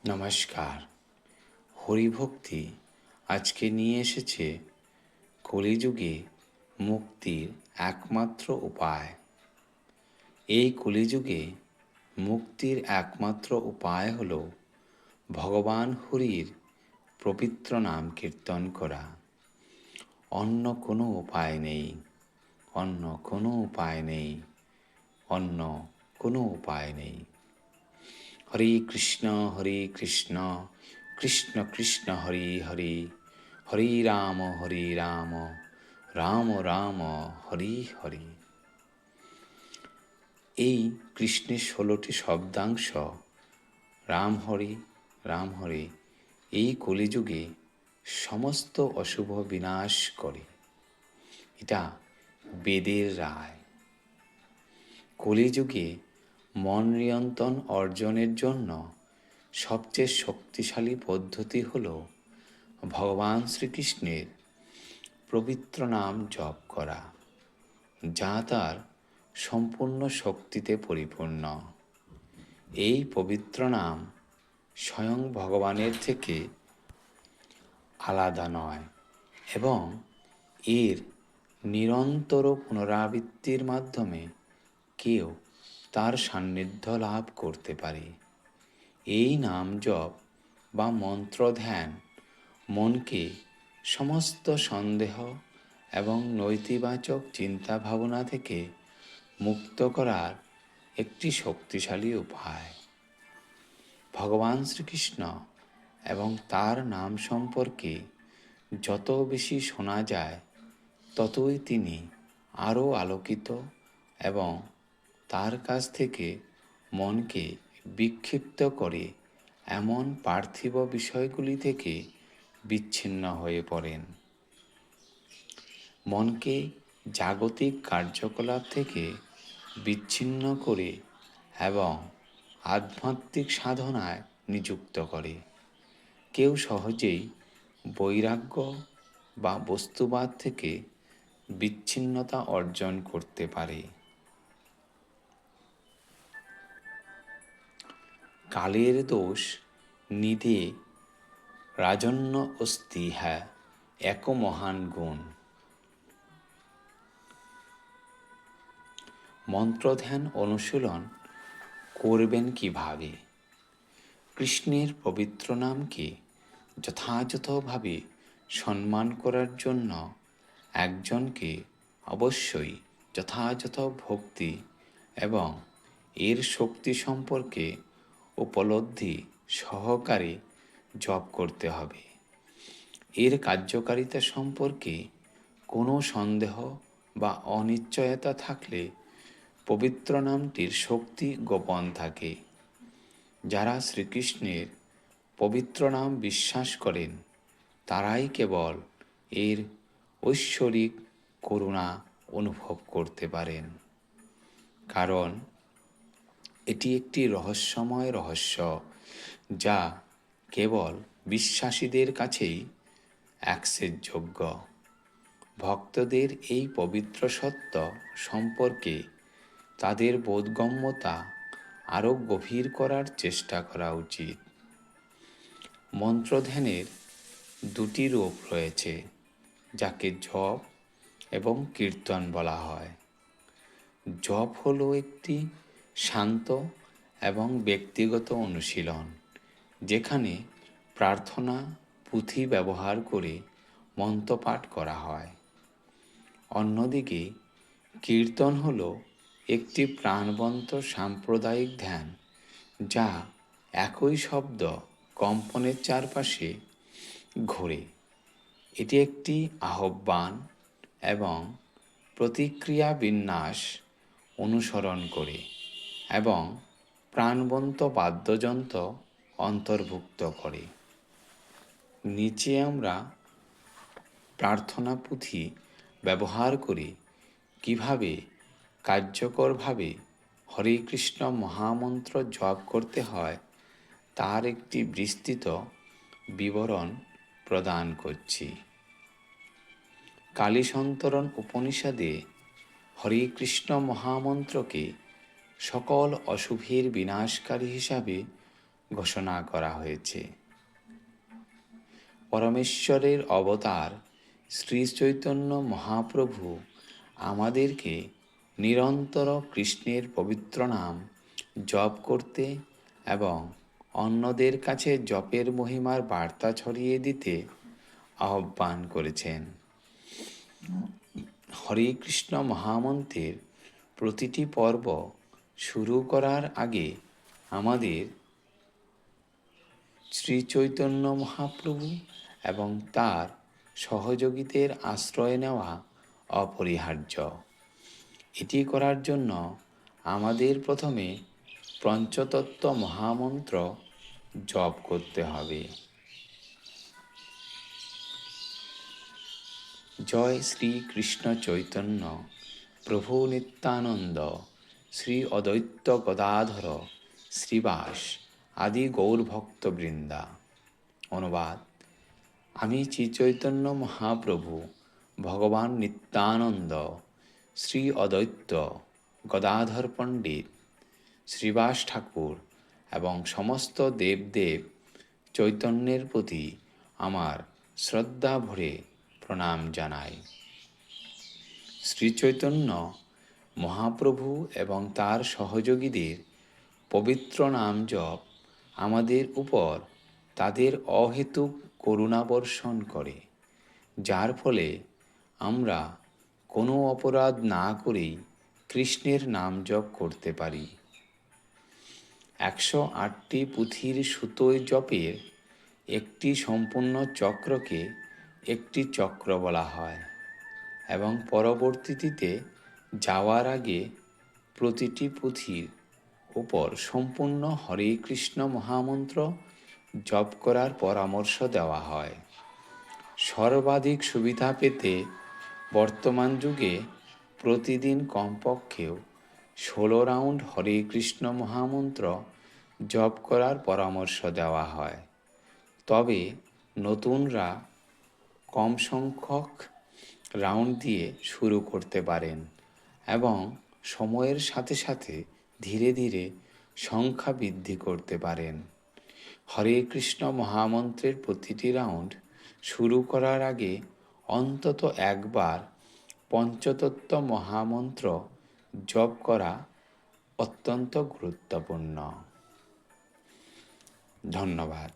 নমস্কার। হরিভক্তি আজকে নিয়ে এসেছে কলিযুগে মুক্তির একমাত্র উপায়। এই কলিযুগে মুক্তির একমাত্র উপায় হল ভগবান হরির পবিত্র নাম কীর্তন করা। অন্য কোনো উপায় নেই, অন্য কোনো উপায় নেই, অন্য কোনো উপায় নেই। হরে কৃষ্ণ কৃষ্ণ কৃষ্ণ হরে হরে, হরে রাম রাম রাম হরে হরে। এই কৃষ্ণের 16টি শব্দাংশ রাম হরে এই কলিযুগে সমস্ত অশুভ বিনাশ করে। এটা বেদের রায়। কলিযুগে মন নিয়ন্ত্রণ অর্জনের জন্য সবচেয়ে শক্তিশালী পদ্ধতি হল ভগবান শ্রীকৃষ্ণের পবিত্র নাম জপ করা, যা তার সম্পূর্ণ শক্তিতে পরিপূর্ণ। এই পবিত্র নাম স্বয়ং ভগবানের থেকে আলাদা নয় এবং এর নিরন্তর পুনরাবৃত্তির মাধ্যমে কেউ তার সান্নিধ্য লাভ করতে পারে। এই নাম জপ বা মন্ত্র ধ্যান মনকে সমস্ত সন্দেহ এবং নৈতিবাচক চিন্তা ভাবনা থেকে মুক্ত করার একটি শক্তিশালী উপায়। ভগবান শ্রীকৃষ্ণ এবং তার নাম সম্পর্কে যত বেশি শোনা যায়, ততই তিনি আরও আলোকিত এবং তার কাছ থেকে মনকে বিক্ষিপ্ত করে এমন পার্থিব বিষয়গুলি থেকে বিচ্ছিন্ন হয়ে পড়েন। মনকে জাগতিক কার্যকলাপ থেকে বিচ্ছিন্ন করে এবং আধ্যাত্মিক সাধনায় নিযুক্ত করে। কেউ সহজেই বৈরাগ্য বা বস্তুবাদ থেকে বিচ্ছিন্নতা অর্জন করতে পারে। কালের দোষ নিধে রাজন্য অস্তি হ্যাঁ এক মহান গুণ। মন্ত্রধ্যান অনুশীলন করবেন কিভাবে? কৃষ্ণের পবিত্র নামকে যথাযথভাবে সম্মান করার জন্য একজনকে অবশ্যই যথাযথ ভক্তি এবং এর শক্তি সম্পর্কে উপলব্ধি সহকারে জপ করতে হবে। এর কার্যকারিতা সম্পর্কে কোনো সন্দেহ বা অনিশ্চয়তা থাকলে পবিত্র নামটির শক্তি গোপন থাকে। যারা শ্রীকৃষ্ণের পবিত্র নাম বিশ্বাস করেন, তারাই কেবল এর ঐশ্বরিক করুণা অনুভব করতে পারেন, কারণ এটি একটি রহস্যময় রহস্য যা কেবল বিশ্বাসীদের কাছেই অ্যাক্সেসযোগ্য। ভক্তদের এই পবিত্র সত্য সম্পর্কে তাদের বোধগম্যতা আরও গভীর করার চেষ্টা করা উচিত। মন্ত্রধ্যানের দুটি রূপ রয়েছে, যাকে জপ এবং কীর্তন বলা হয়। জপ হলো একটি শান্ত এবং ব্যক্তিগত অনুশীলন, যেখানে প্রার্থনা পুঁথি ব্যবহার করে মন্ত্রপাঠ করা হয়। অন্যদিকে কীর্তন হলো একটি প্রাণবন্ত সাম্প্রদায়িক ধ্যান, যা একই শব্দ কম্পনের চারপাশে ঘোরে। এটি একটি আহ্বান এবং প্রতিক্রিয়া বিন্যাস অনুসরণ করে এবং প্রাণবন্ত বাদ্যযন্ত্র অন্তর্ভুক্ত করে। নিচে আমরা প্রার্থনা পুঁথি ব্যবহার করে কিভাবে কার্যকরভাবে হরে কৃষ্ণ মহামন্ত্র জপ করতে হয় তার একটি বিস্তৃত বিবরণ প্রদান করছি। কালীসন্তরণ উপনিষদে হরে কৃষ্ণ মহামন্ত্রকে সকল অশুভের বিনাশকারী হিসাবে ঘোষণা করা হয়েছে। পরমেশ্বরের অবতার শ্রী চৈতন্য মহাপ্রভু আমাদেরকে নিরন্তর কৃষ্ণের পবিত্র নাম জপ করতে এবং অন্যদের কাছে জপের মহিমার বার্তা ছড়িয়ে দিতে আহ্বান করেছেন। হরে কৃষ্ণ মহামন্ত্রের প্রতিটি পর্ব শুরু করার আগে আমাদের শ্রী চৈতন্য মহাপ্রভু এবং তার সহযোগীদের আশ্রয় নেওয়া অপরিহার্য। এটি করার জন্য আমাদের প্রথমে পঞ্চতত্ত্ব মহামন্ত্র জপ করতে হবে। জয় শ্রী কৃষ্ণ চৈতন্য প্রভু নিত্যানন্দ শ্রী অদ্বৈত গদাধর শ্রীবাস আদি গৌরভক্তবৃন্দা। অনুবাদ: আমি শ্রী চৈতন্য মহাপ্রভু, ভগবান নিত্যানন্দ, শ্রী অদ্বৈত গদাধর পণ্ডিত, শ্রীবাস ঠাকুর এবং সমস্ত দেবদেব চৈতন্যের প্রতি আমার শ্রদ্ধা ভরে প্রণাম জানাই। শ্রী চৈতন্য মহাপ্রভু এবং তার সহযোগীদের পবিত্র নাম জপ আমাদের উপর তাদের অহেতুক করুণা বর্ষণ করে, যার ফলে আমরা কোনো অপরাধ না করেই কৃষ্ণের নাম জপ করতে পারি। 108টি পুঁথির সুতোয় জপের একটি সম্পূর্ণ চক্রকে একটি চক্র বলা হয় এবং পরবর্তীতে যাওয়ার আগে প্রতিটি পুঁথির উপর সম্পূর্ণ হরে কৃষ্ণ মহামন্ত্র জপ করার পরামর্শ দেওয়া হয়। সর্বাধিক সুবিধা পেতে বর্তমান যুগে প্রতিদিন কমপক্ষেও 16 রাউন্ড হরে কৃষ্ণ মহামন্ত্র জপ করার পরামর্শ দেওয়া হয়। তবে নতুনরা কম সংখ্যক রাউন্ড দিয়ে শুরু করতে পারেন এবং সময়ের সাথে সাথে ধীরে ধীরে সংখ্যা বৃদ্ধি করতে পারেন। হরে কৃষ্ণ মহামন্ত্রের প্রতিটি রাউন্ড শুরু করার আগে অন্তত একবার পঞ্চতত্ত্ব মহামন্ত্র জপ করা অত্যন্ত গুরুত্বপূর্ণ। ধন্যবাদ।